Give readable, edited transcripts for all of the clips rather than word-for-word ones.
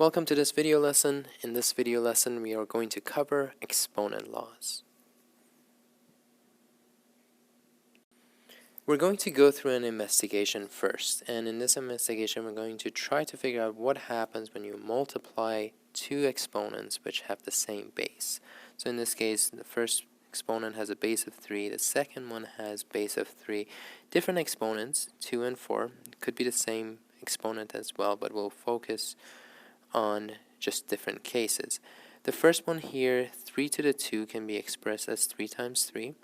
Welcome to this video lesson. In this video lesson, we are going to cover exponent laws. We're going to go through an investigation first, and in this investigation, we're going to try to figure out what happens when you multiply two exponents which have the same base. So in this case, the first exponent has a base of 3, the second one has base of 3. Different exponents, 2 and 4, could be the same exponent as well, but we'll focus on just different cases. The first one here, 3 to the 2 can be expressed as 3 times 3,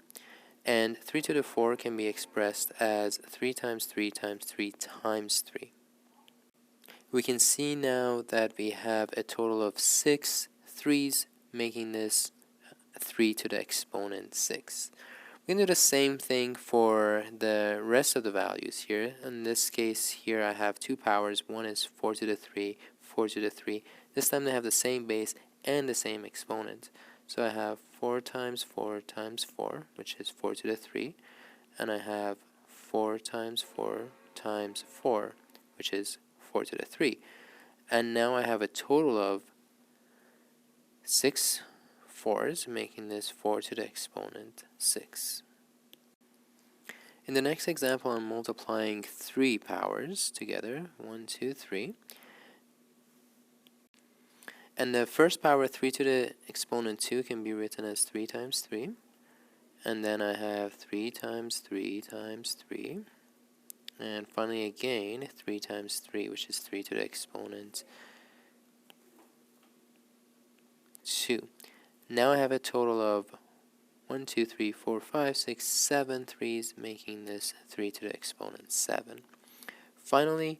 and 3 to the 4 can be expressed as 3 times 3 times 3 times 3. We can see now that we have a total of 6 3's, making this 3 to the exponent 6. We can do the same thing for the rest of the values here. In this case here I have two powers. One is 4 to the 3, 4 to the 3. This time they have the same base and the same exponent. So I have 4 times 4 times 4, which is 4 to the 3. And I have 4 times 4 times 4, which is 4 to the 3. And now I have a total of 6 4's, making this 4 to the exponent 6. In the next example, I'm multiplying 3 powers together, 1, 2, 3. And the first power, 3 to the exponent 2, can be written as 3 times 3. And then I have 3 times 3 times 3. And finally again, 3 times 3, which is 3 to the exponent 2. Now I have a total of 1, 2, 3, 4, 5, 6, 7 3's, making this 3 to the exponent 7. Finally,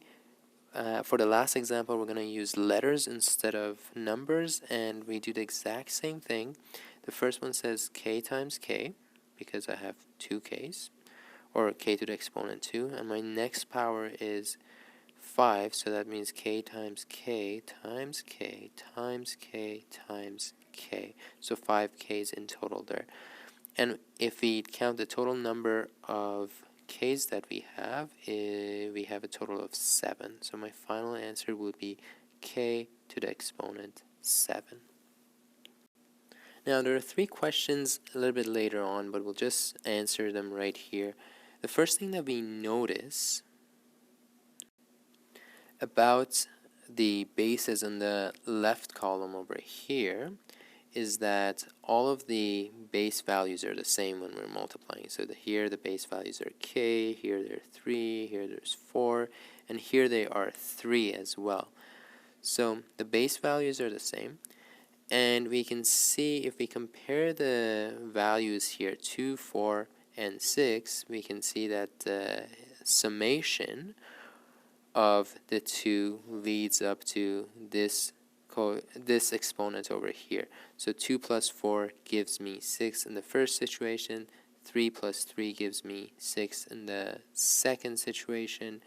for the last example, we're going to use letters instead of numbers, and we do the exact same thing. The first one says k times k, because I have 2 k's, or k to the exponent 2, and my next power is 5, so that means k times k times k times k times k. So 5 k's in total there. And if we count the total number of k's that we have a total of 7. So my final answer would be k to the exponent 7. Now there are 3 questions a little bit later on, but we'll just answer them right here. The first thing that we notice about the bases in the left column over here is that all of the base values are the same when we're multiplying. So here the base values are k, here they're 3, here there's 4, and here they are 3 as well. So the base values are the same, and we can see if we compare the values here, 2, 4, and 6, we can see that the summation of the two leads up to this exponent over here. So 2 plus 4 gives me 6 in the first situation, 3 plus 3 gives me 6 in the second situation,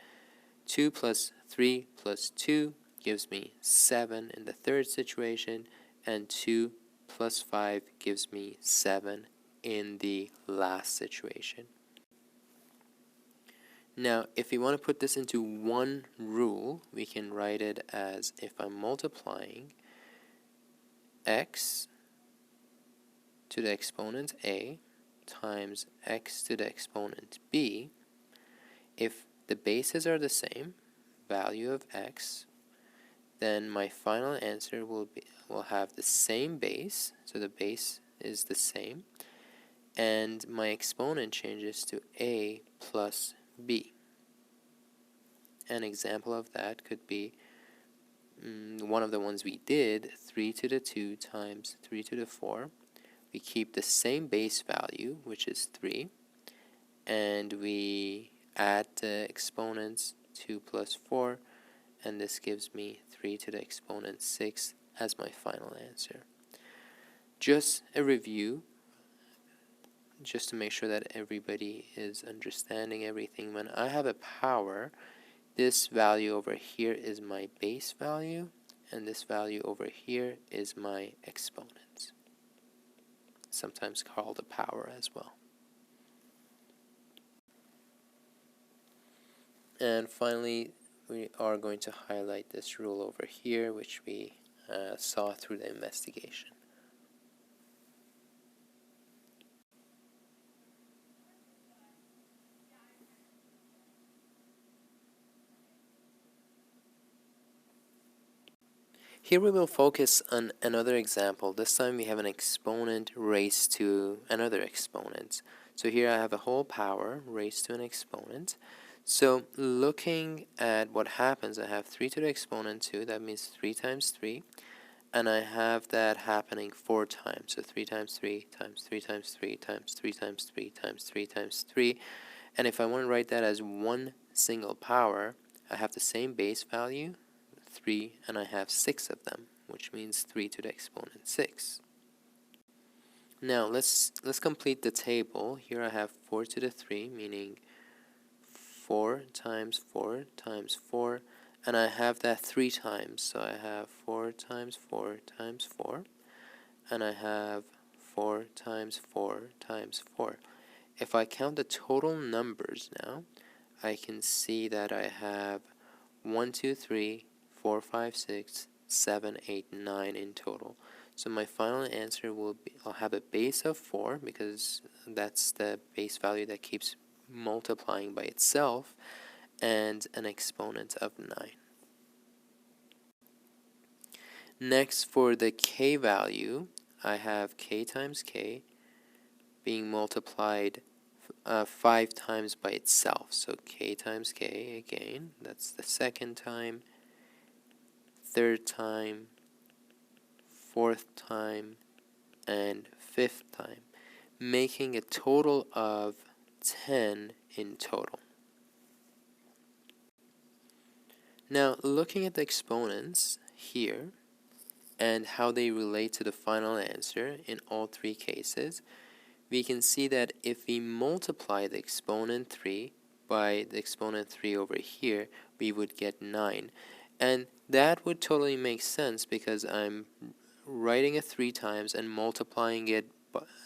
2 plus 3 plus 2 gives me 7 in the third situation, and 2 plus 5 gives me 7 in the last situation. Now, if we want to put this into one rule, we can write it as, if I'm multiplying x to the exponent a times x to the exponent b, if the bases are the same, value of x, then my final answer will have the same base, so the base is the same, and my exponent changes to a plus b. An example of that could be one of the ones we did, 3 to the 2 times 3 to the 4. We keep the same base value, which is 3, and we add the exponents, 2 plus 4, and this gives me 3 to the exponent 6 as my final answer. Just a review, just to make sure that everybody is understanding everything. When I have a power, this value over here is my base value, and this value over here is my exponent, sometimes called a power as well. And finally, we are going to highlight this rule over here, which we saw through the investigation. Here we will focus on another example. This time we have an exponent raised to another exponent. So here I have a whole power raised to an exponent. So looking at what happens, I have 3 to the exponent 2, that means 3 times 3. And I have that happening 4 times. So 3 times 3 times 3 times 3 times 3 times 3 times 3 times 3. And if I want to write that as one single power, I have the same base value, 3, and I have 6 of them, which means 3 to the exponent 6. Now let's complete the table. Here I have 4 to the 3, meaning 4 times 4 times 4, and I have that 3 times, so I have 4 times 4 times 4, and I have 4 times 4 times 4. If I count the total numbers now, I can see that I have 1, 2, 3, 4, 5, 6, 7, 8, 9 in total. So my final answer will be, I'll have a base of 4 because that's the base value that keeps multiplying by itself, and an exponent of 9. Next, for the k value, I have k times k being multiplied 5 times by itself. So k times k again, that's the second time, third time, fourth time, and fifth time, making a total of 10 in total. Now, looking at the exponents here and how they relate to the final answer in all 3 cases, we can see that if we multiply the exponent 3 by the exponent 3 over here, we would get 9. And that would totally make sense because I'm writing it 3 times and multiplying it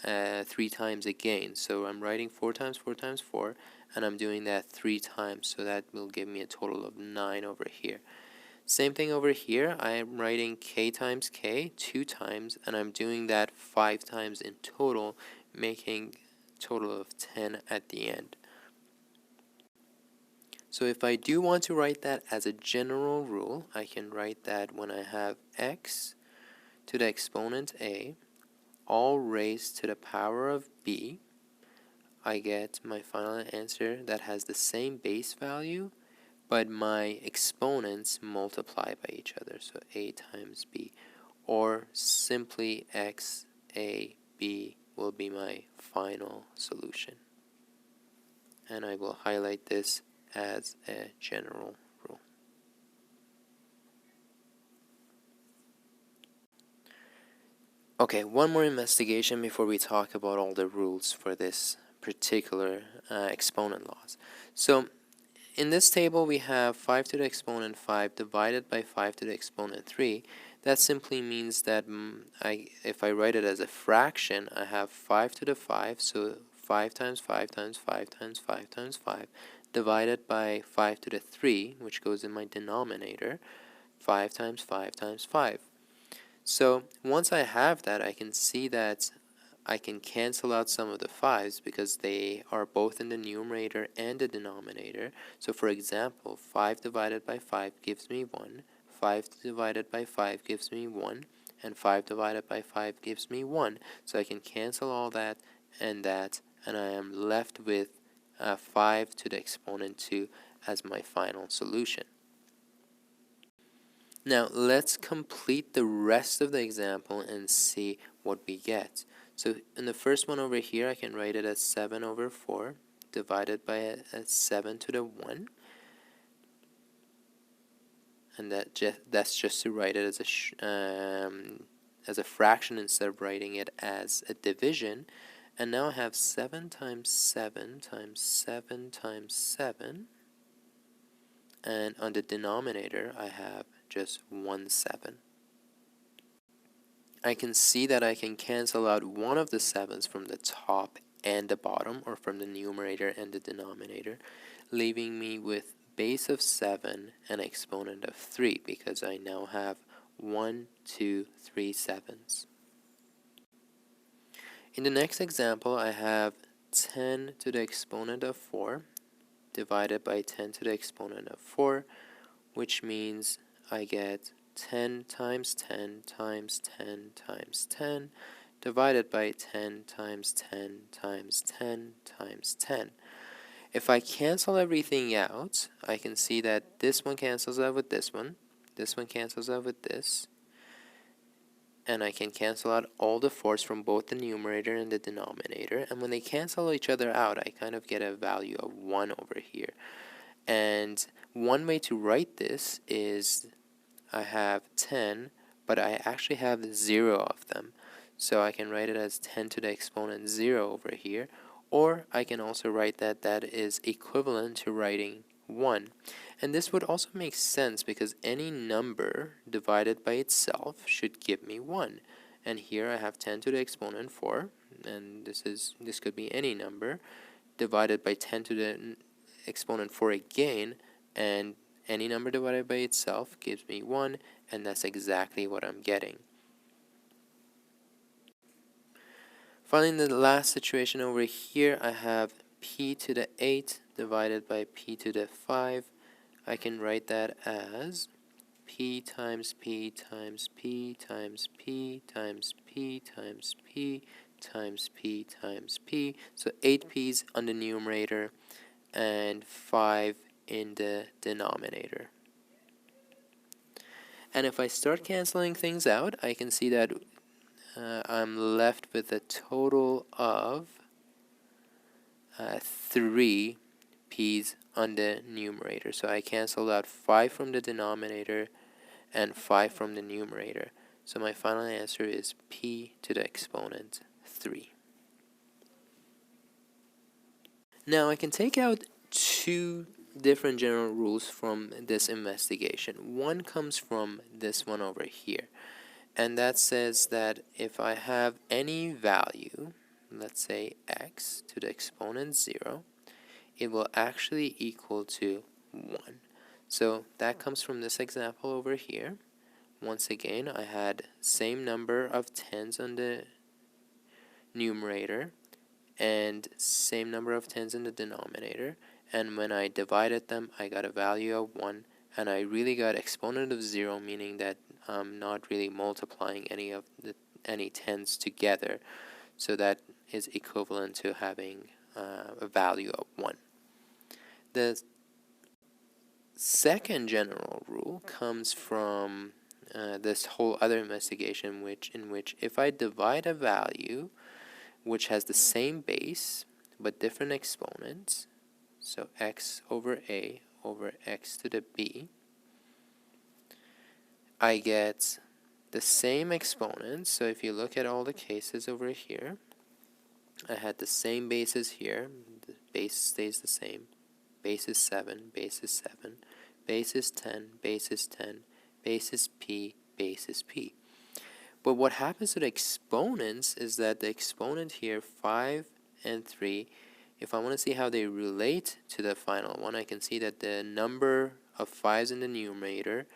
3 times again. So I'm writing 4 times 4 times 4, and I'm doing that 3 times, so that will give me a total of 9 over here. Same thing over here, I am writing k times k 2 times, and I'm doing that 5 times in total, making a total of 10 at the end. So if I do want to write that as a general rule, I can write that when I have x to the exponent a, all raised to the power of b, I get my final answer that has the same base value, but my exponents multiply by each other, so a times b, or simply x, a, b will be my final solution. And I will highlight this as a general rule. Okay, one more investigation before we talk about all the rules for this particular exponent laws. So in this table we have 5 to the exponent 5 divided by 5 to the exponent 3. That simply means that if I write it as a fraction, I have 5 to the 5, so 5 times 5 times 5 times 5 times 5, divided by 5 to the 3, which goes in my denominator, 5 times 5 times 5. So once I have that, I can see that I can cancel out some of the 5's because they are both in the numerator and the denominator. So for example, 5 divided by 5 gives me 1, 5 divided by 5 gives me 1, and 5 divided by 5 gives me 1. So I can cancel all that, and I am left with 5 to the exponent 2 as my final solution. Now let's complete the rest of the example and see what we get. So in the first one over here, I can write it as 7 over 4 divided by 7 to the 1. And that's just to write it as a fraction instead of writing it as a division. And now I have 7 times 7 times 7 times 7. And on the denominator, I have just 1 7. I can see that I can cancel out one of the 7's from the top and the bottom, or from the numerator and the denominator, leaving me with base of 7 and exponent of 3 because I now have 1, 2, 3 sevens. In the next example, I have 10 to the exponent of 4 divided by 10 to the exponent of 4, which means I get 10 times 10 times 10 times 10 divided by 10 times 10 times 10 times 10. If I cancel everything out, I can see that this one cancels out with this one cancels out with this, and I can cancel out all the 4's from both the numerator and the denominator, and when they cancel each other out, I kind of get a value of 1 over here. And one way to write this is I have 10, but I actually have 0 of them. So I can write it as 10 to the exponent 0 over here, or I can also write that that is equivalent to writing 1. And this would also make sense because any number divided by itself should give me 1. And here I have 10 to the exponent 4, and this could be any number divided by 10 to the exponent 4 again, and any number divided by itself gives me 1, and that's exactly what I'm getting. Finally, in the last situation over here, I have p to the 8 divided by p to the 5. I can write that as p times p times p times p times p times p times p times p. So 8 p's on the numerator and 5 in the denominator. And if I start canceling things out, I can see that I'm left with a total of 3 p's on the numerator. So I canceled out 5 from the denominator and 5 from the numerator. So my final answer is p to the exponent 3. Now I can take out 2 different general rules from this investigation. One comes from this one over here, and that says that if I have any value, let's say x to the exponent 0, it will actually equal to 1. So that comes from this example over here. Once again, I had same number of 10s on the numerator and same number of 10s in the denominator, and when I divided them, I got a value of 1, and I really got exponent of 0, meaning that I'm not really multiplying any 10s together, so that is equivalent to having a value of 1. The second general rule comes from this whole other investigation, in which if I divide a value which has the same base but different exponents, so x over a over x to the b, I get the same exponents. So if you look at all the cases over here, I had the same bases here. The base stays the same. Base is 7, base is 7, base is 10, base is 10, base is p, base is p. But what happens to the exponents is that the exponent here, 5 and 3, if I want to see how they relate to the final one, I can see that the number of 5's in the numerator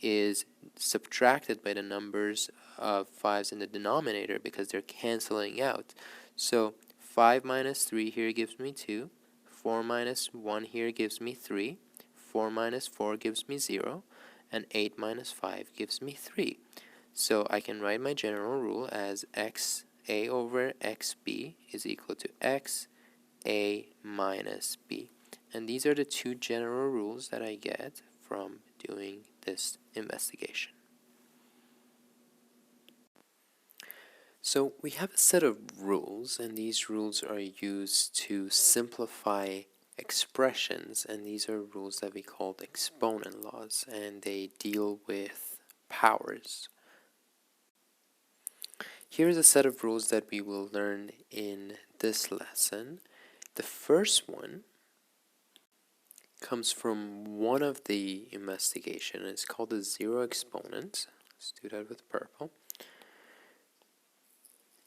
is subtracted by the numbers of 5's in the denominator because they're canceling out. So 5 minus 3 here gives me 2, 4 minus 1 here gives me 3, 4 minus 4 gives me 0, and 8 minus 5 gives me 3. So I can write my general rule as x a over xb is equal to x a minus b. And these are the 2 general rules that I get from doing this investigation. So we have a set of rules, and these rules are used to simplify expressions, and these are rules that we call exponent laws, and they deal with powers. Here's a set of rules that we will learn in this lesson. The first one comes from one of the investigation. It's called the zero exponent. Let's do that with purple.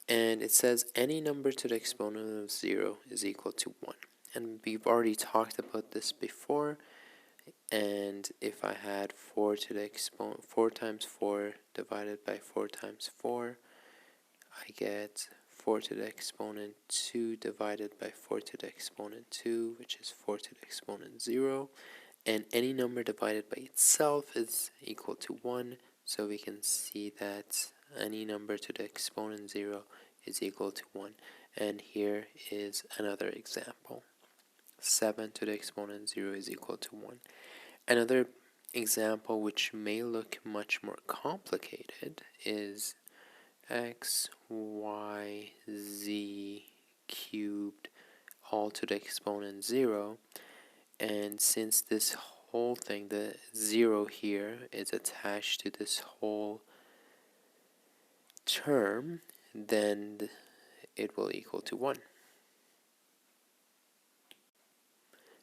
And it says any number to the exponent of 0 is equal to 1. And we've already talked about this before. And if I had 4 to the exponent, 4 times 4 divided by 4 times 4, I get 4 to the exponent 2 divided by 4 to the exponent 2, which is 4 to the exponent 0. And any number divided by itself is equal to 1, so we can see that any number to the exponent 0 is equal to 1. And here is another example. 7 to the exponent 0 is equal to 1. Another example which may look much more complicated is x, y, z cubed all to the exponent 0. And since this whole thing, the 0 here, is attached to this whole term, then it will equal to 1.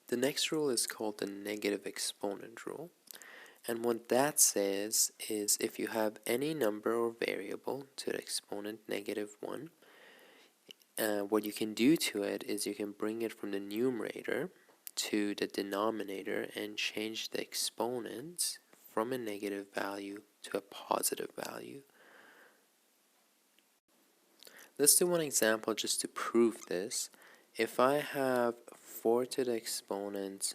The next rule is called the negative exponent rule. And what that says is if you have any number or variable to the exponent -1, what you can do to it is you can bring it from the numerator to the denominator and change the exponents from a negative value to a positive value. Let's do one example just to prove this. If I have 4 to the exponent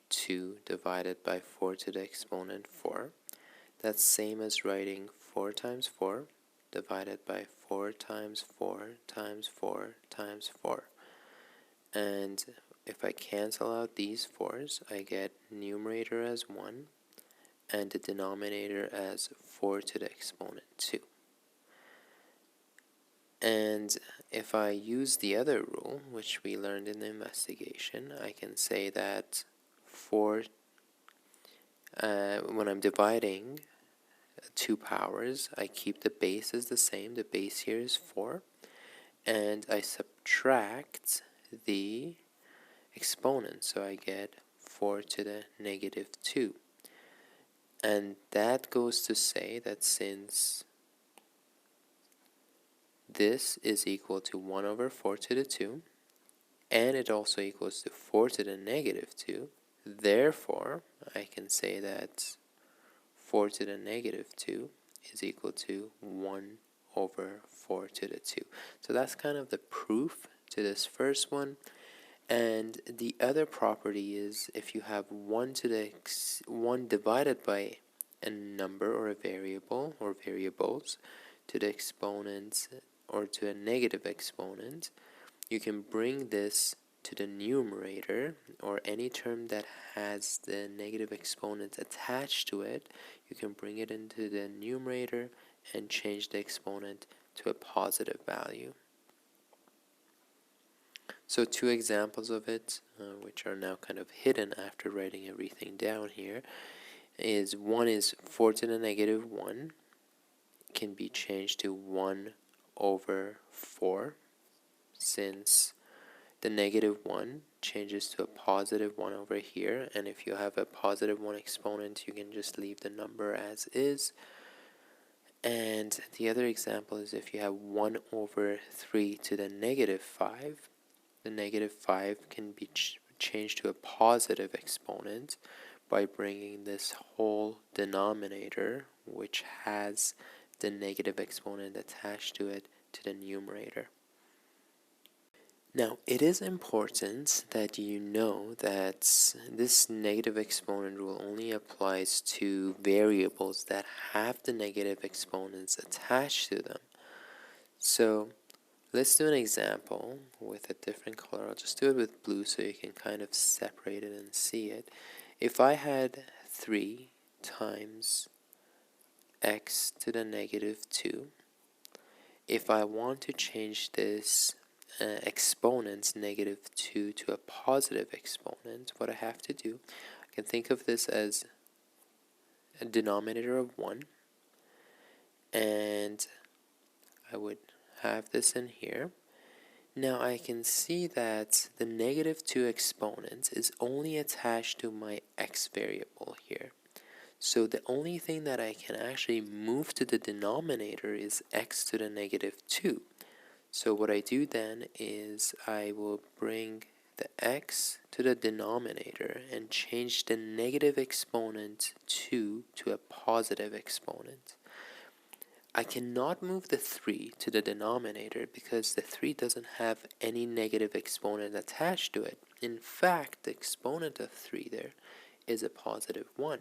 2 divided by 4 to the exponent 4, that's same as writing 4 times 4 divided by 4 times 4 times 4 times 4. And if I cancel out these 4's, I get numerator as 1 and the denominator as 4 to the exponent 2. And if I use the other rule, which we learned in the investigation, I can say that when I'm dividing 2 powers, I keep the bases the same. The base here is 4. And I subtract the exponent, so I get 4 to the -2. And that goes to say that since this is equal to 1 over 4 to the 2, and it also equals to 4 to the -2, therefore, I can say that 4 to the -2 is equal to 1 over 4 to the 2. So that's kind of the proof to this first one. And the other property is if you have 1 divided by a number or a variable or variables to the exponent or to a negative exponent, you can bring this to the numerator, or any term that has the negative exponent attached to it, you can bring it into the numerator and change the exponent to a positive value. So 2 examples of it, which are now kind of hidden after writing everything down here, is one is 4 to the -1 can be changed to 1 over 4, since the -1 changes to a positive 1 over here, and if you have a positive 1 exponent, you can just leave the number as is. And the other example is if you have 1 over 3 to the -5, the -5 can be changed to a positive exponent by bringing this whole denominator, which has the negative exponent attached to it, to the numerator. Now, it is important that you know that this negative exponent rule only applies to variables that have the negative exponents attached to them. So, let's do an example with a different color. I'll just do it with blue so you can kind of separate it and see it. If I had 3 times x to the -2, if I want to change this exponent -2 to a positive exponent, what I have to do, I can think of this as a denominator of 1, and I would have this in here. Now I can see that the -2 exponent is only attached to my x variable here. So the only thing that I can actually move to the denominator is x to the -2. So what I do then is I will bring the x to the denominator and change the negative exponent 2 to a positive exponent. I cannot move the 3 to the denominator because the 3 doesn't have any negative exponent attached to it. In fact, the exponent of 3 there is a positive 1.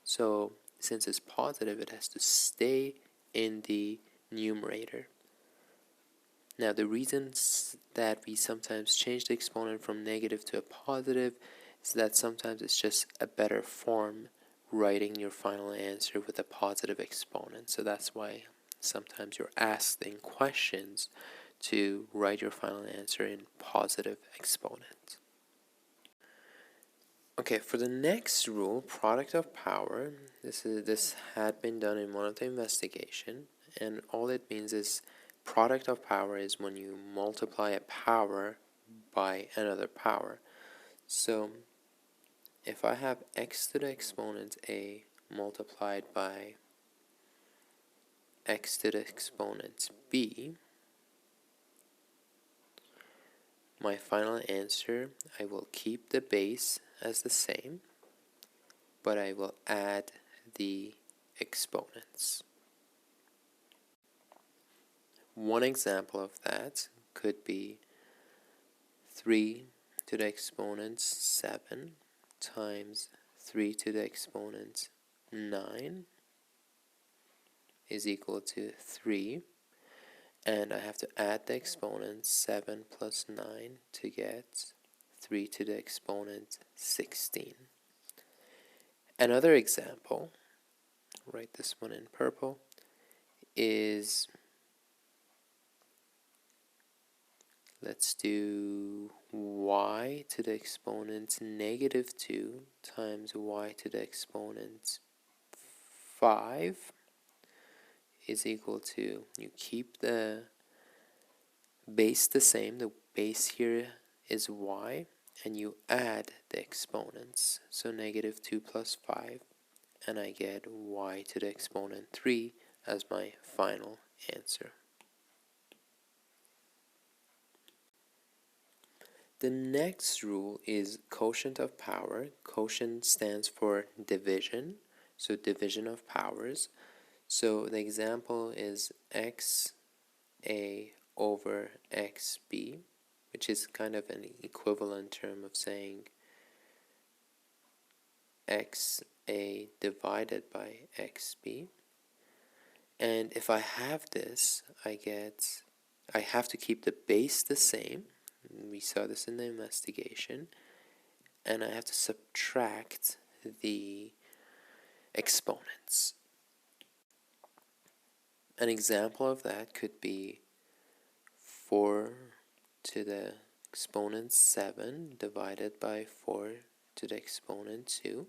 So since it's positive, it has to stay in the numerator. Now the reasons that we sometimes change the exponent from negative to a positive is that sometimes it's just a better form writing your final answer with a positive exponent. So that's why sometimes you're asked in questions to write your final answer in positive exponent. Okay, for the next rule, product of power, this had been done in one of the investigation, and all it means is product of power is when you multiply a power by another power. So if I have x to the exponent a multiplied by x to the exponent b, my final answer, I will keep the base as the same, but I will add the exponents. One example of that could be 3 to the exponent 7 times 3 to the exponent 9 is equal to 3. And I have to add the exponent 7 plus 9 to get 3 to the exponent 16. Another example, write this one in purple, is, let's do y to the exponent negative 2 times y to the exponent 5 is equal to, you keep the base the same, the base here is y, and you add the exponents. So negative 2 plus 5, and I get y to the exponent 3 as my final answer. The next rule is quotient of power. Quotient stands for division, so division of powers. So the example is xa over xb, which is kind of an equivalent term of saying xa divided by xb. And if I have this, I have to keep the base the same. We saw this in the investigation. And I have to subtract the exponents. An example of that could be 4 to the exponent 7 divided by 4 to the exponent 2.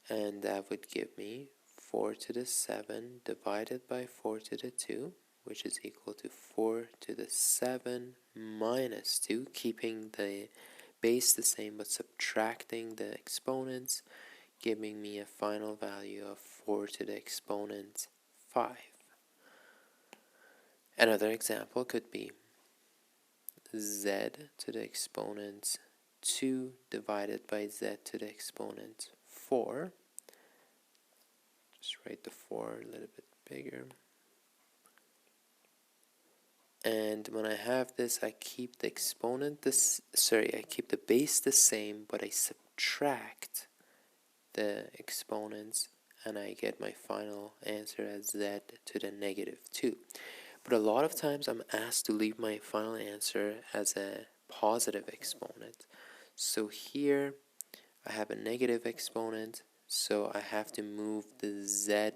And that would give me 4 to the 7 divided by 4 to the 2, which is equal to 4 to the 7 minus 2, keeping the base the same but subtracting the exponents, giving me a final value of 4 to the exponent 5. Another example could be z to the exponent 2 divided by z to the exponent 4. Just write the 4 a little bit bigger. And when I have this, I keep the I keep the base the same, but I subtract the exponents, and I get my final answer as z to the negative 2. But a lot of times I'm asked to leave my final answer as a positive exponent. So here I have a negative exponent, so I have to move the z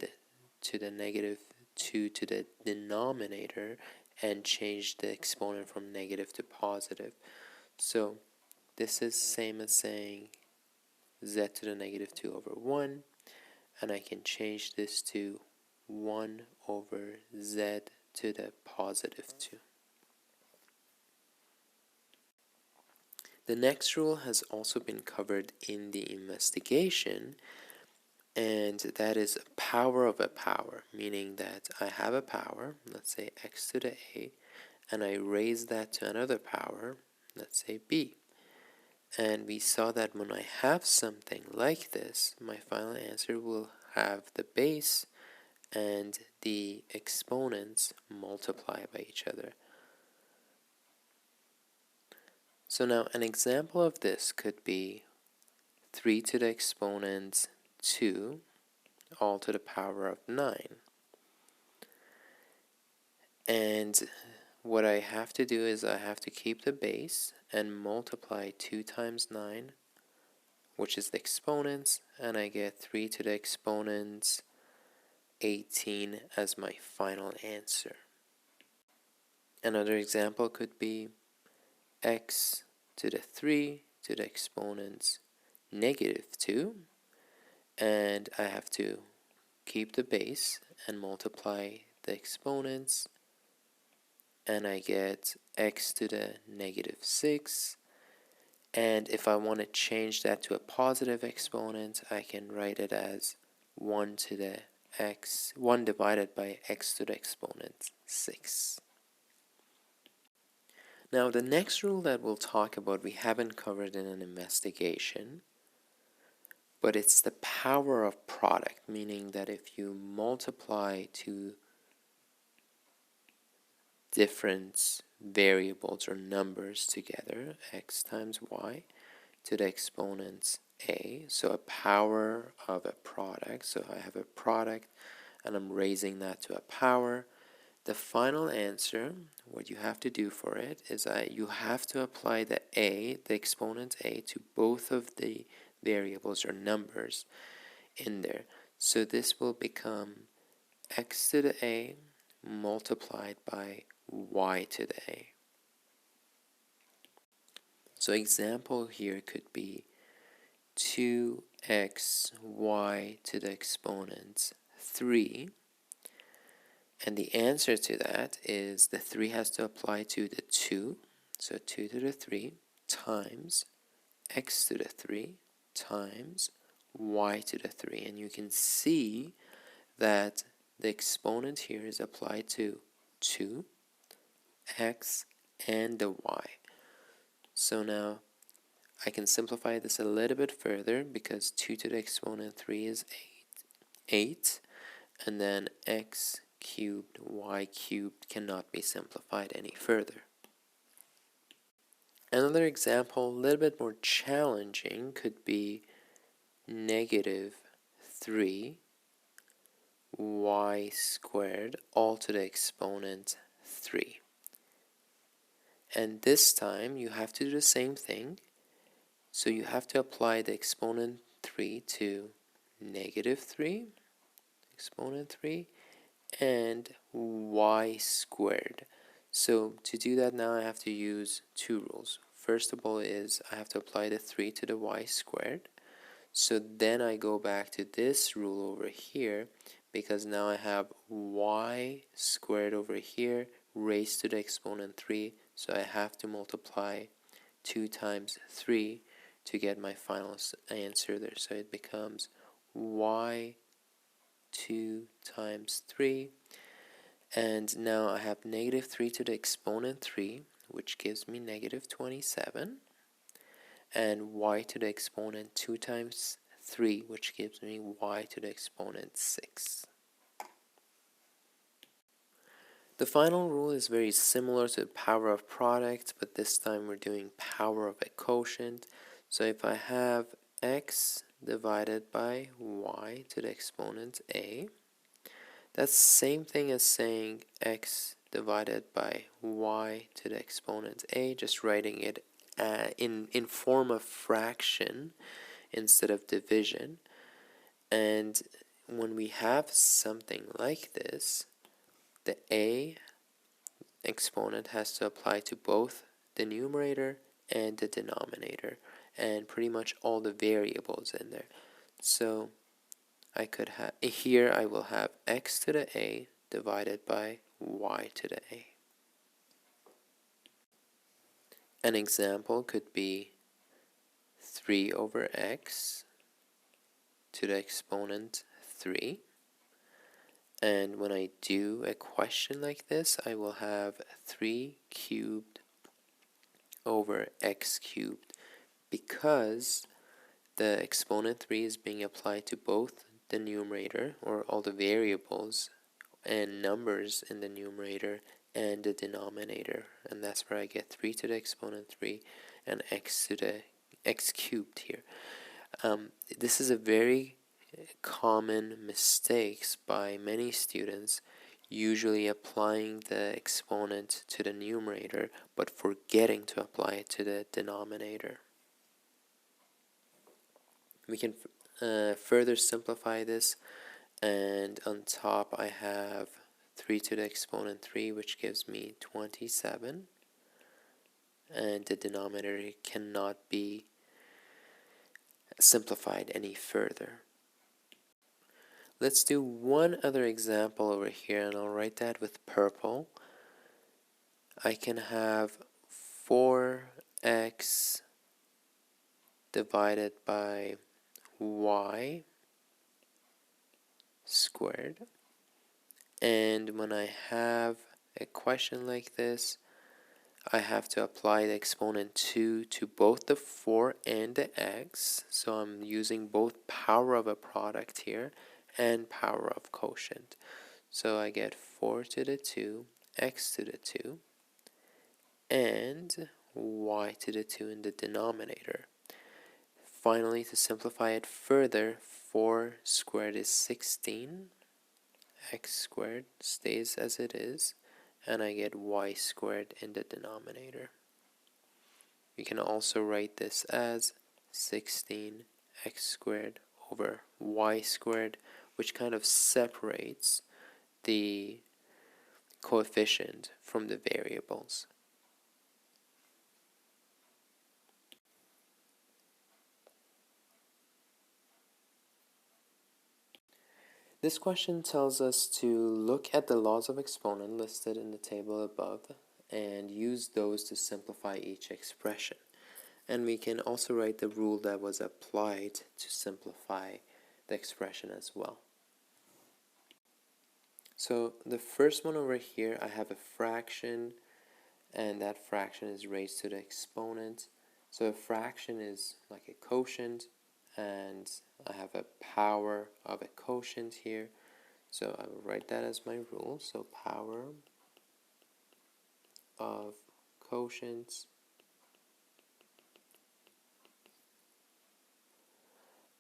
to the negative 2 to the denominator and change the exponent from negative to positive. So this is same as saying z to the negative 2 over 1, and I can change this to 1 over z to the positive 2. The next rule has also been covered in the investigation, and that is power of a power, meaning that I have a power, let's say x to the a, and I raise that to another power, let's say b. And we saw that when I have something like this, my final answer will have the base and the exponents multiply by each other. So now an example of this could be 3 to the exponent 2 all to the power of 9. And what I have to do is I have to keep the base and multiply 2 times 9, which is the exponents, and I get 3 to the exponent 18 as my final answer. Another example could be x to the 3 to the exponent -2, and I have to keep the base and multiply the exponents, and I get x to the -6. And if I want to change that to a positive exponent, I can write it as 1 divided by x to the exponent 6. Now the next rule that we'll talk about we haven't covered in an investigation, but it's the power of product, meaning that if you multiply two different variables or numbers together, x times y to the exponent a, so a power of a product, so I have a product and I'm raising that to a power, the final answer, what you have to do for it is you have to apply the exponent a to both of the variables or numbers in there. So this will become x to the a multiplied by y to the a. So example here could be 2xy to the exponent 3. And the answer to that is the 3 has to apply to the 2. So 2 to the 3 times x to the 3 times y to the 3. And you can see that the exponent here is applied to 2, x, and the y. So now I can simplify this a little bit further because 2 to the exponent 3 is 8, and then x cubed, y cubed cannot be simplified any further. Another example, a little bit more challenging, could be -3 y squared all to the exponent 3. And this time you have to do the same thing. So you have to apply the exponent 3 to -3, exponent 3, and y squared. So to do that now I have to use two rules. First of all is I have to apply the 3 to the y squared. So then I go back to this rule over here because now I have y squared over here raised to the exponent 3. So I have to multiply 2 times 3 to get my final answer there. So it becomes y 2 times 3. And now I have -3 to the exponent 3, which gives me -27. And y to the exponent 2 times 3, which gives me y to the exponent 6. The final rule is very similar to the power of product, but this time we're doing power of a quotient. So if I have x divided by y to the exponent a, that's the same thing as saying x divided by y to the exponent a, just writing it in form of fraction instead of division. And when we have something like this, the a exponent has to apply to both the numerator and the denominator, and pretty much all the variables in there. So I could have, here I will have x to the a divided by y to the a. An example could be 3 over x to the exponent 3. And when I do a question like this, I will have 3 cubed over x cubed because the exponent 3 is being applied to both the numerator, or all the variables and numbers in the numerator, and the denominator, and that's where I get 3 to the exponent 3 and x to the x cubed here. This is a very common mistakes by many students, usually applying the exponent to the numerator but forgetting to apply it to the denominator. We can further simplify this, and on top I have 3 to the exponent 3, which gives me 27, and the denominator cannot be simplified any further. Let's do one other example over here, and I'll write that with purple. I can have 4x divided by y squared. And when I have a question like this, I have to apply the exponent 2 to both the 4 and the x. So I'm using both power of a product here and power of quotient. So I get 4 to the 2, x to the 2, and y to the 2 in the denominator. Finally, to simplify it further, 4 squared is 16, x squared stays as it is, and I get y squared in the denominator. We can also write this as 16x squared over y squared, which kind of separates the coefficient from the variables. This question tells us to look at the laws of exponent listed in the table above and use those to simplify each expression. And we can also write the rule that was applied to simplify the expression as well. So the first one over here, I have a fraction, and that fraction is raised to the exponent. So a fraction is like a quotient, and I have a power of a quotient here. So I will write that as my rule. So power of quotients.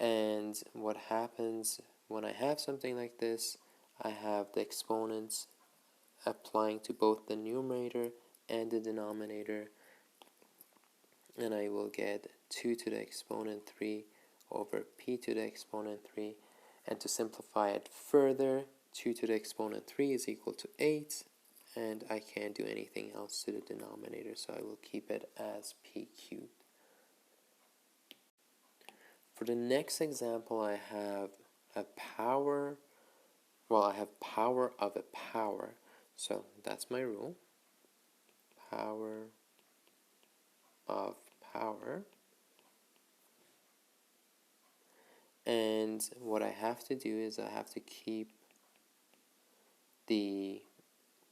And what happens when I have something like this, I have the exponents applying to both the numerator and the denominator, and I will get 2 to the exponent 3 over p to the exponent 3, and to simplify it further, 2 to the exponent 3 is equal to 8, and I can't do anything else to the denominator, so I will keep it as p cubed. For the next example, I have a power, I have power of a power, so that's my rule, power of power. And what I have to do is I have to keep the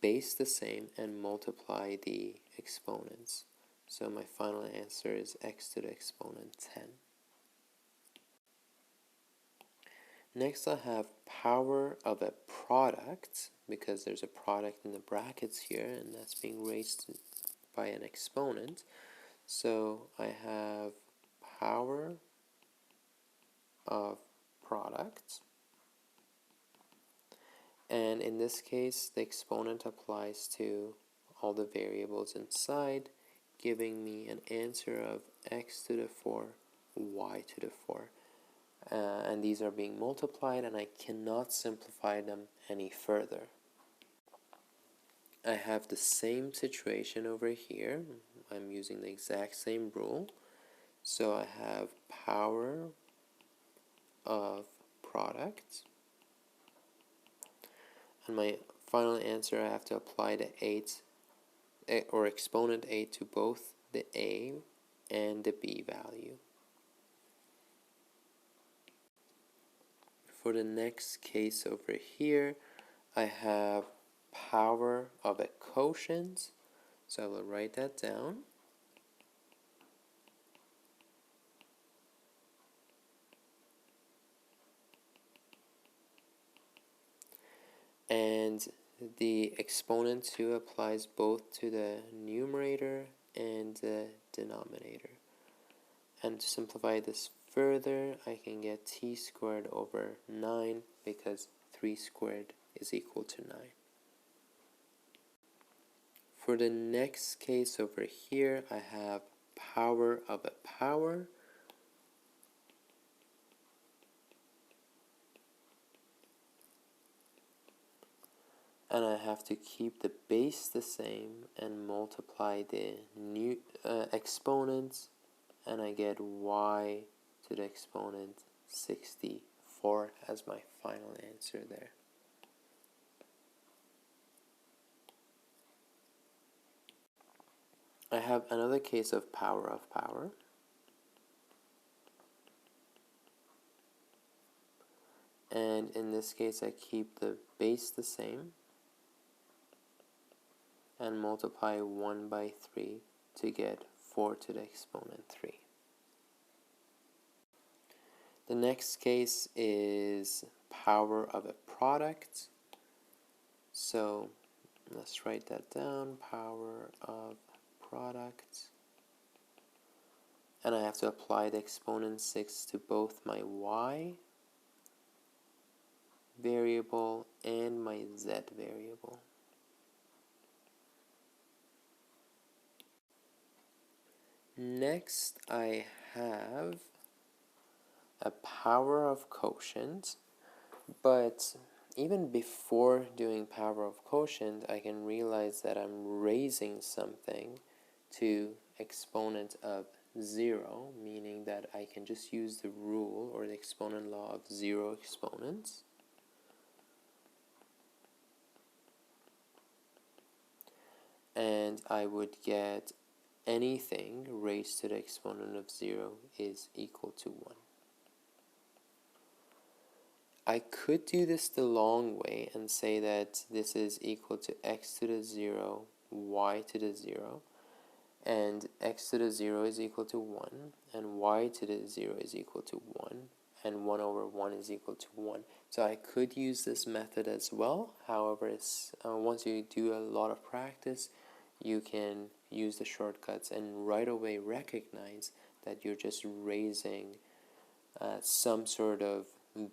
base the same and multiply the exponents. So my final answer is x to the exponent 10. Next I have power of a product, because there's a product in the brackets here and that's being raised by an exponent. So I have power of product, and in this case the exponent applies to all the variables inside, giving me an answer of x to the 4, y to the 4, and these are being multiplied and I cannot simplify them any further. I have the same situation over here. I'm using the exact same rule, so I have power of product, and my final answer, I have to apply the 8 or exponent 8 to both the a and the b value. For the next case over here, I have power of a quotient, so I will write that down. and the exponent 2 applies both to the numerator and the denominator. And to simplify this further, I can get t squared over 9 because 3 squared is equal to 9. For the next case over here, I have power of a power. And I have to keep the base the same and multiply the new exponents, and I get y to the exponent 64 as my final answer there. I have another case of power of power. And in this case, I keep the base the same and multiply 1 by 3 to get 4 to the exponent 3. The next case is power of a product. So let's write that down, power of product. And I have to apply the exponent 6 to both my y variable and my z variable. Next, I have a power of quotient, but even before doing power of quotient, I can realize that I'm raising something to exponent of 0, meaning that I can just use the rule or the exponent law of 0 exponents. And I would get anything raised to the exponent of 0 is equal to 1. I could do this the long way and say that this is equal to x to the 0, y to the 0, and x to the 0 is equal to 1, and y to the 0 is equal to 1, and 1 over 1 is equal to 1. So I could use this method as well. However, once you do a lot of practice, you can use the shortcuts and right away recognize that you're just raising some sort of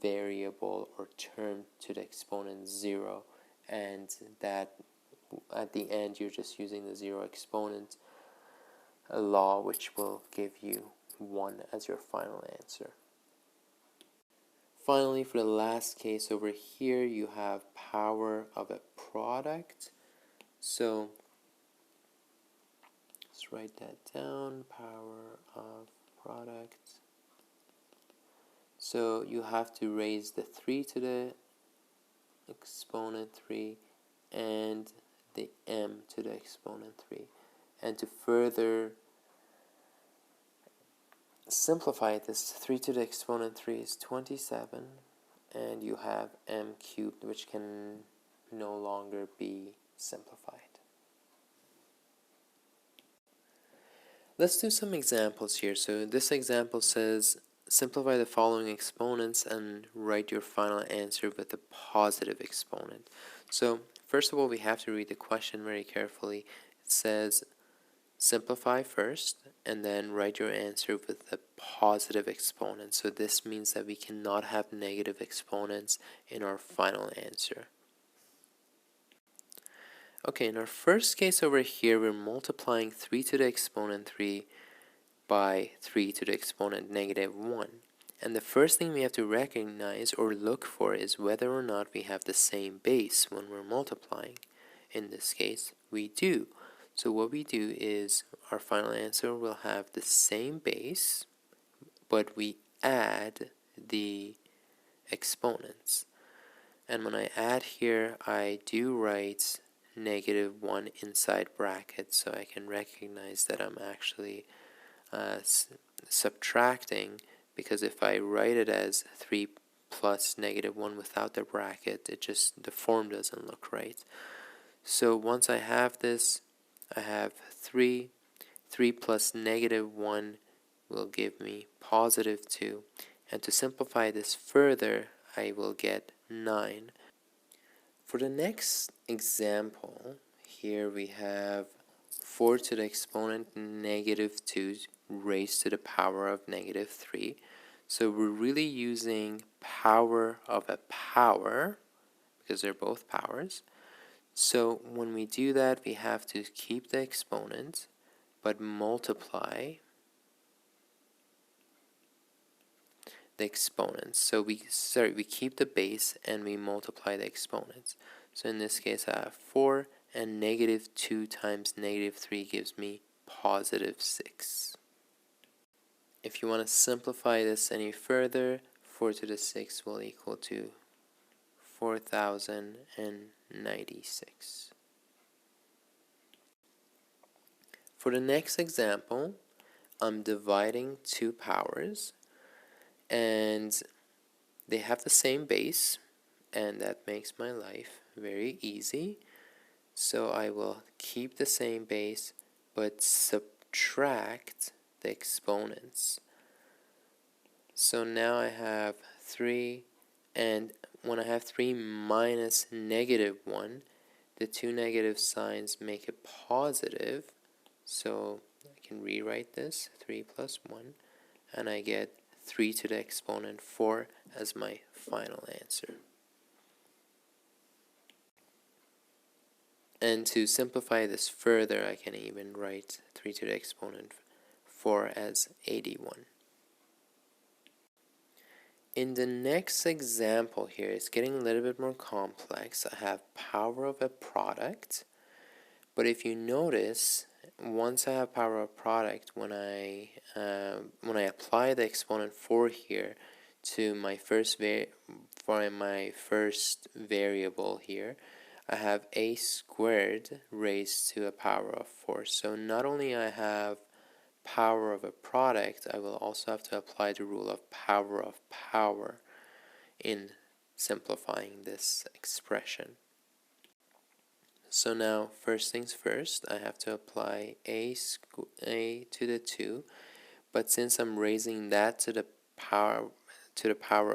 variable or term to the exponent 0, and that at the end you're just using the 0 exponent law, which will give you 1 as your final answer. Finally, for the last case over here, you have power of a product. So let's write that down, power of product. So you have to raise the 3 to the exponent 3 and the m to the exponent 3. And to further simplify this, 3 to the exponent 3 is 27, and you have m cubed, which can no longer be simplified. Let's do some examples here. So this example says, simplify the following exponents and write your final answer with a positive exponent. So first of all, we have to read the question very carefully. It says, simplify first and then write your answer with a positive exponent. So this means that we cannot have negative exponents in our final answer. Okay, in our first case over here, we're multiplying 3 to the exponent 3 by 3 to the exponent negative 1. And the first thing we have to recognize or look for is whether or not we have the same base when we're multiplying. In this case, we do. So what we do is our final answer will have the same base, but we add the exponents. And when I add here, I do write negative 1 inside brackets, so I can recognize that I'm actually subtracting, because if I write it as 3 plus negative 1 without the bracket, the form doesn't look right. So once I have this, I have 3 plus negative 1 will give me positive 2, and to simplify this further, I will get 9. For the next example, here we have 4 to the exponent -2 raised to the power of -3. So we're really using power of a power because they're both powers. So when we do that, we have to keep the exponent but multiply the exponents. So we keep the base and we multiply the exponents. So in this case I have 4, and -2 times -3 gives me +6. If you want to simplify this any further, 4 to the 6 will equal to 4096. For the next example, I'm dividing two powers, and they have the same base, and that makes my life very easy. So I will keep the same base but subtract the exponents. So now I have 3, and when I have 3 minus -1, the two negative signs make it positive. So I can rewrite this, 3 plus 1, and I get 3 to the exponent 4 as my final answer. And to simplify this further, I can even write 3 to the exponent 4 as 81. In the next example here, it's getting a little bit more complex. I have power of a product, but if you notice, once I have power of product, when I apply the exponent 4 here to my first variable here, I have a squared raised to a power of 4. So not only I have power of a product, I will also have to apply the rule of power in simplifying this expression. So now, first things first, I have to apply a to the 2, but since I'm raising that to the power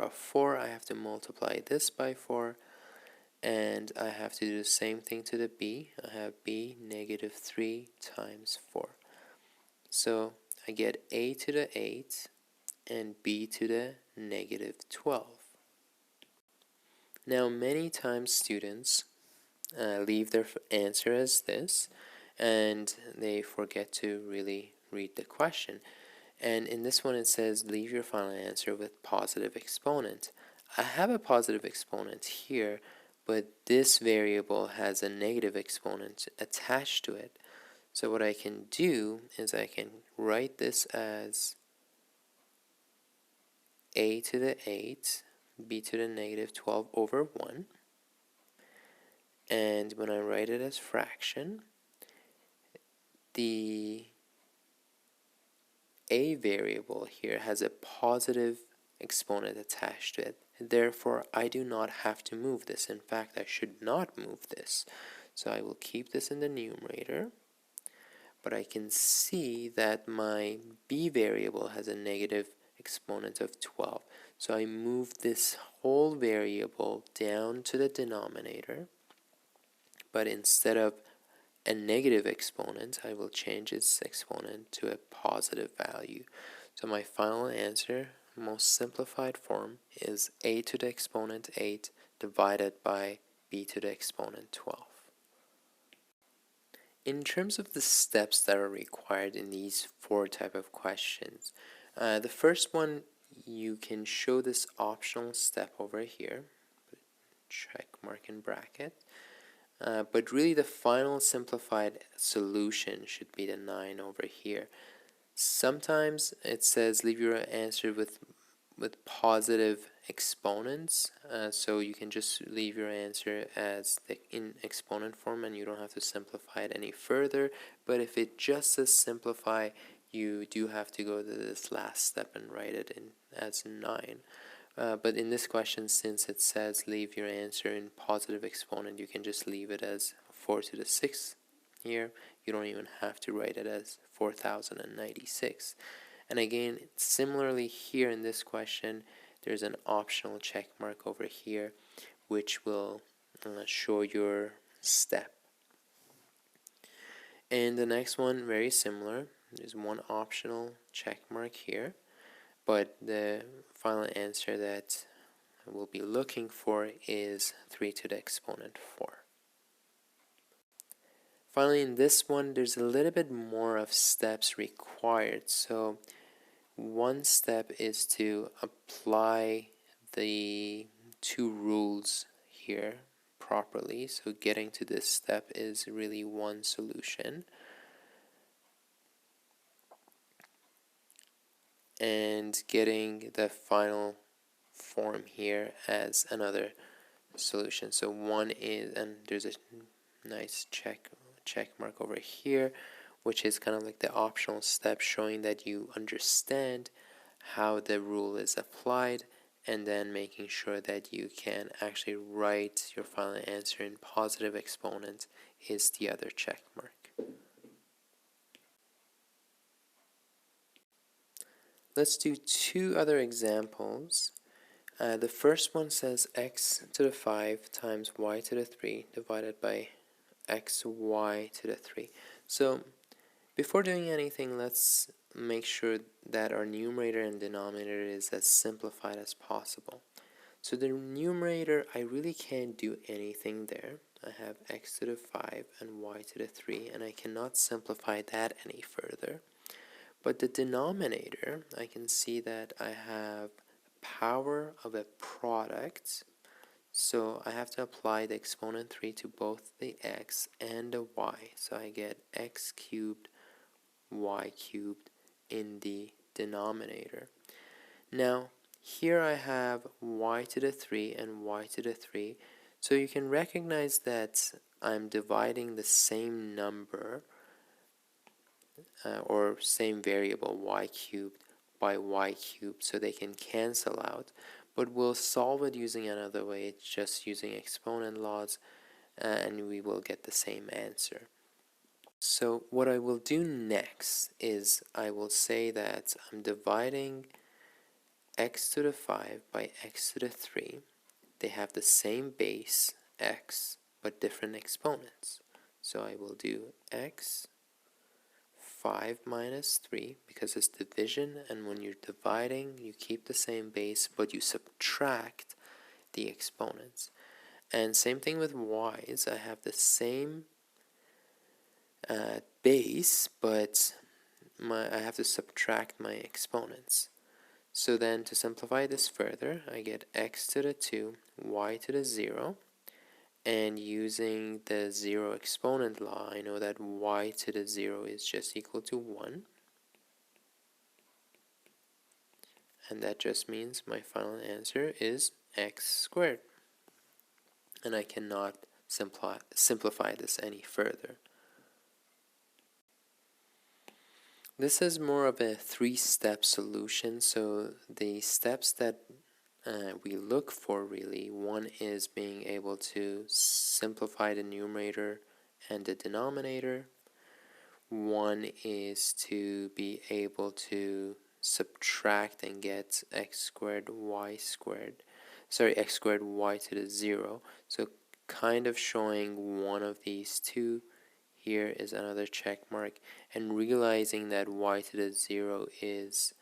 of 4, I have to multiply this by 4, and I have to do the same thing to the b. I have b -3 times 4. So I get a to the 8 and b to the -12. Now many times students leave their answer as this, and they forget to really read the question. And in this one it says leave your final answer with positive exponent. I have a positive exponent here, but this variable has a negative exponent attached to it. So what I can do is I can write this as a to the 8, b to the -12 over 1. And when I write it as fraction, the a variable here has a positive exponent attached to it. Therefore, I do not have to move this. In fact, I should not move this. So I will keep this in the numerator. But I can see that my b variable has a negative exponent of 12. So I move this whole variable down to the denominator. But instead of a negative exponent, I will change its exponent to a positive value. So my final answer, most simplified form, is a to the exponent 8 divided by b to the exponent 12. In terms of the steps that are required in these 4 type of questions, the first one, you can show this optional step over here, check mark in bracket. But really the final simplified solution should be the 9 over here. Sometimes it says leave your answer with positive exponents, so you can just leave your answer as in exponent form and you don't have to simplify it any further. But if it just says simplify, you do have to go to this last step and write it in as 9. But in this question, since it says leave your answer in positive exponent, you can just leave it as 4 to the 6 here. You don't even have to write it as 4096. And again, similarly here in this question, there's an optional check mark over here, which will show your step. And the next one, very similar. There's one optional check mark here, but the final answer that we'll be looking for is 3 to the exponent 4. Finally, in this one, there's a little bit more of steps required. So one step is to apply the two rules here properly. So getting to this step is really one solution. And getting the final form here as another solution. So one is, and there's a nice check mark over here, which is kind of like the optional step showing that you understand how the rule is applied, and then making sure that you can actually write your final answer in positive exponent is the other check mark. Let's do two other examples. The first one says x to the 5 times y to the 3 divided by xy to the 3. So before doing anything, let's make sure that our numerator and denominator is as simplified as possible. So the numerator, I really can't do anything there. I have x to the 5 and y to the 3, and I cannot simplify that any further. But the denominator, I can see that I have power of a product, so I have to apply the exponent 3 to both the x and the y. So I get x cubed, y cubed in the denominator. Now, here I have y to the 3 and y to the 3, so you can recognize that I'm dividing the same number or same variable y cubed by y cubed, so they can cancel out. But we'll solve it using another way. It's just using exponent laws, and we will get the same answer. So what I will do next is I will say that I'm dividing x to the 5 by x to the 3. They have the same base, x, but different exponents. So I will do x 5 minus 3, because it's division, and when you're dividing, you keep the same base, but you subtract the exponents. And same thing with y's. I have the same base, but I have to subtract my exponents. So then to simplify this further, I get x to the 2, y to the 0, and using the 0 exponent law, I know that y to the 0 is just equal to 1. And that just means my final answer is x squared. And I cannot simplify this any further. This is more of a 3-step solution, so the steps that we look for really, one is being able to simplify the numerator and the denominator. One is to be able to subtract and get x squared y to the 0. So kind of showing one of these two. Here is another check mark, and realizing that y to the 0 is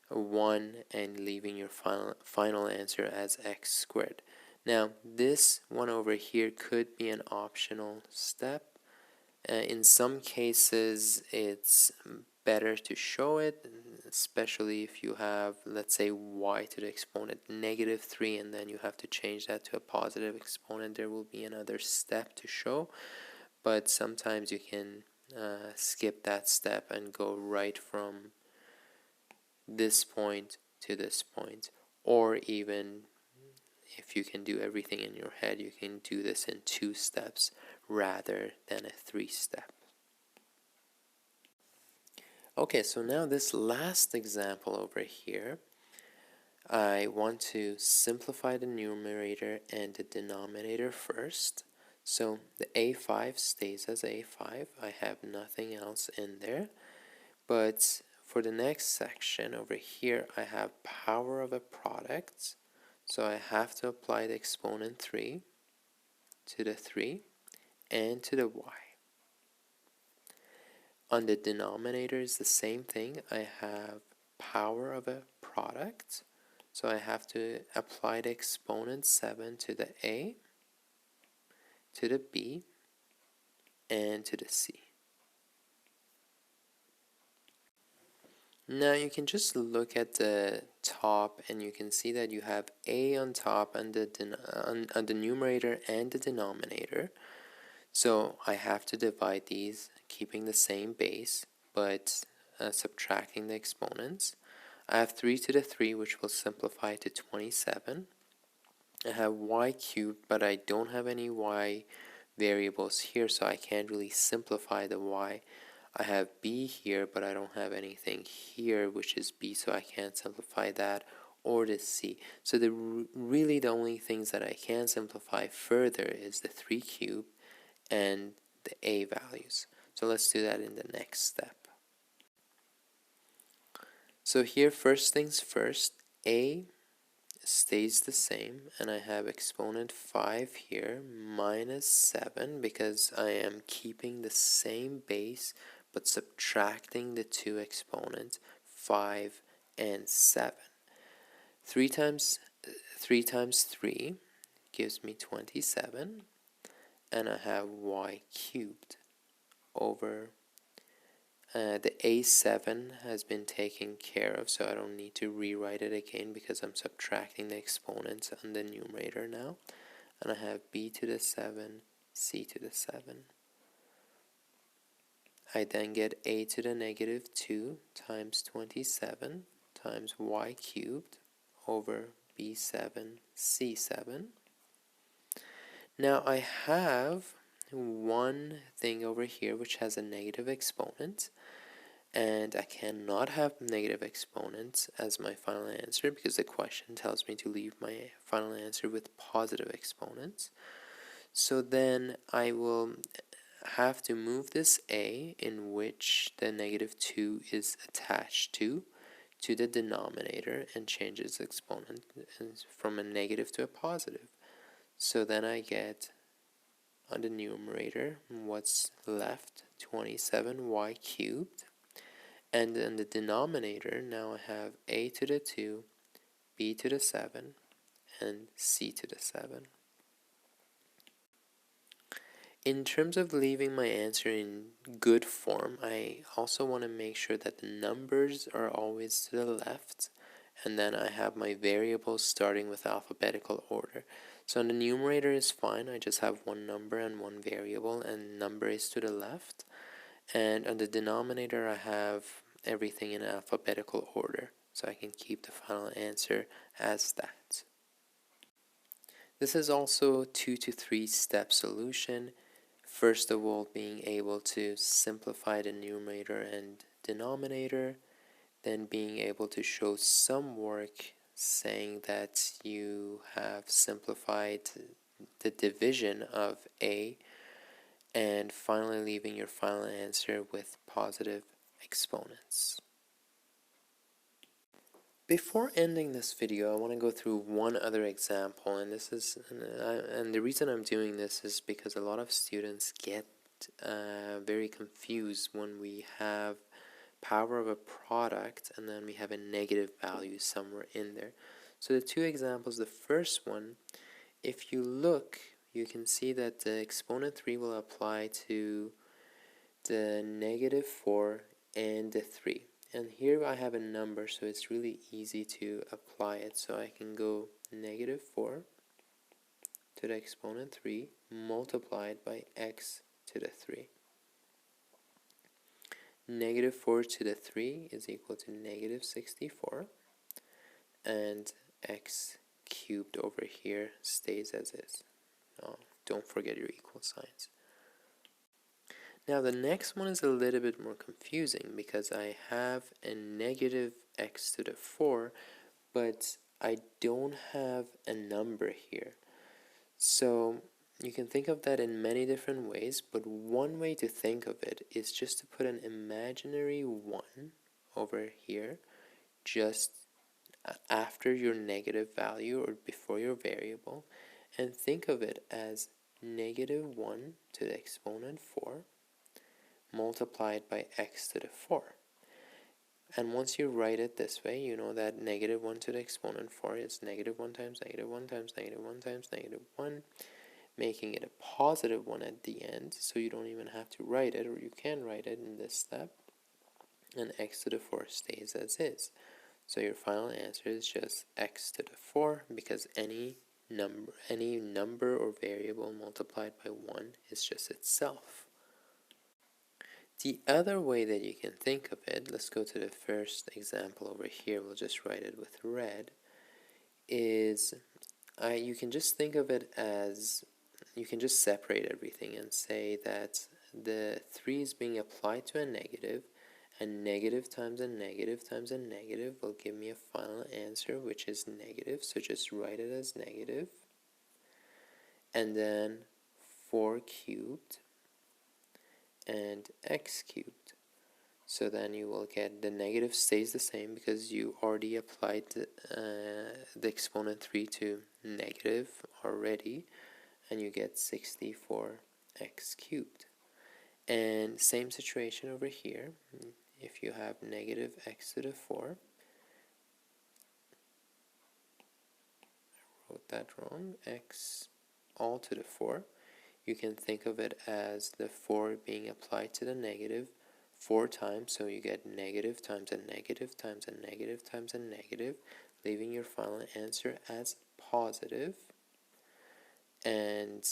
1, and leaving your final answer as x squared. Now this one over here could be an optional step. In some cases it's better to show it, especially if you have, let's say, y to the exponent -3, and then you have to change that to a positive exponent. There will be another step to show, but sometimes you can skip that step and go right from this point to this point, or even if you can do everything in your head, you can do this in 2 steps rather than a 3-step. Okay, so now this last example over here, I want to simplify the numerator and the denominator first. So the a5 stays as a5. I have nothing else in there. But for the next section over here, I have power of a product. So I have to apply the exponent 3. to the 3 and to the y. On the denominator is the same thing. I have power of a product, so I have to apply the exponent 7 to the a, to the b, and to the c. Now you can just look at the top and you can see that you have a on top on the numerator and the denominator. So I have to divide these, keeping the same base, but subtracting the exponents. I have 3 to the 3, which will simplify to 27. I have y cubed, but I don't have any y variables here, so I can't really simplify the y. I have b here, but I don't have anything here, which is b, so I can't simplify that, or the c. So really the only things that I can simplify further is the 3 cubed and the a values. So let's do that in the next step. So here, first things first, a stays the same, and I have exponent 5 here minus 7 because I am keeping the same base but subtracting the two exponents 5 and 7. 3 times 3 gives me 27, and I have y cubed over the a7 has been taken care of, so I don't need to rewrite it again because I'm subtracting the exponents on the numerator now. And I have b to the 7, c to the 7. I then get a to the negative 2 times 27 times y cubed over b7, c7. Now I have one thing over here which has a negative exponent, and I cannot have negative exponents as my final answer because the question tells me to leave my final answer with positive exponents. So then I will have to move this a, in which the negative 2 is attached to the denominator, and change its exponent from a negative to a positive. So then I get on the numerator what's left, 27y cubed, and in the denominator now I have a to the 2, b to the 7, and c to the 7. In terms of leaving my answer in good form, I also want to make sure that the numbers are always to the left, and then I have my variables starting with alphabetical order. So on the numerator is fine, I just have one number and one variable, and number is to the left. And on the denominator I have everything in alphabetical order, so I can keep the final answer as that. This is also 2 to 3 step solution. First of all, being able to simplify the numerator and denominator, then being able to show some work saying that you have simplified the division of a, and finally leaving your final answer with positive exponents. Before ending this video, I want to go through one other example, and the reason I'm doing this is because a lot of students get very confused when we have power of a product and then we have a negative value somewhere in there. So the two examples, the first one, if you look, you can see that the exponent 3 will apply to the negative 4 and the 3. And here I have a number, so it's really easy to apply it. So I can go negative 4 to the exponent 3 multiplied by x to the 3. Negative 4 to the 3 is equal to negative 64. And x cubed over here stays as is. Oh, don't forget your equal signs. Now the next one is a little bit more confusing because I have a negative x to the 4, but I don't have a number here. So you can think of that in many different ways, but one way to think of it is just to put an imaginary 1 over here just after your negative value or before your variable, and think of it as negative 1 to the exponent 4 multiplied by x to the 4. And once you write it this way, you know that negative 1 to the exponent 4 is negative 1 times negative 1 times negative 1 times negative 1, making it a positive 1 at the end, so you don't even have to write it, or you can write it in this step, and x to the 4 stays as is. So your final answer is just x to the 4, because any number or variable multiplied by 1 is just itself. The other way that you can think of it, let's go to the first example over here, we'll just write it with red, is you can just think of it as, you can just separate everything and say that the 3 is being applied to a negative, and negative times a negative times a negative will give me a final answer which is negative, so just write it as negative. And then 4 cubed and x cubed. So then you will get the negative stays the same because you already applied the exponent 3 to negative already, and you get 64x cubed. And same situation over here. If you have negative x to the 4, I wrote that wrong, x all to the 4, you can think of it as the 4 being applied to the negative 4 times, so you get negative times a negative times a negative times a negative, leaving your final answer as positive, and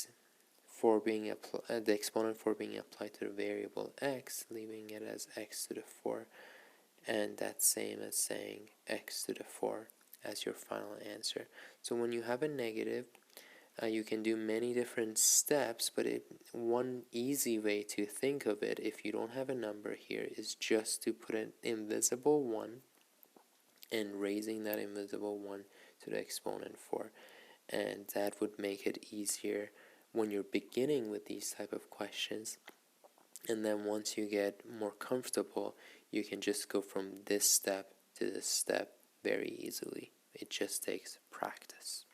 the exponent 4 being applied to the variable x, leaving it as x to the 4, and that's same as saying x to the 4 as your final answer. So when you have a negative, you can do many different steps, but one easy way to think of it, if you don't have a number here, is just to put an invisible 1 and raising that invisible 1 to the exponent 4. And that would make it easier when you're beginning with these type of questions. And then once you get more comfortable, you can just go from this step to this step very easily. It just takes practice.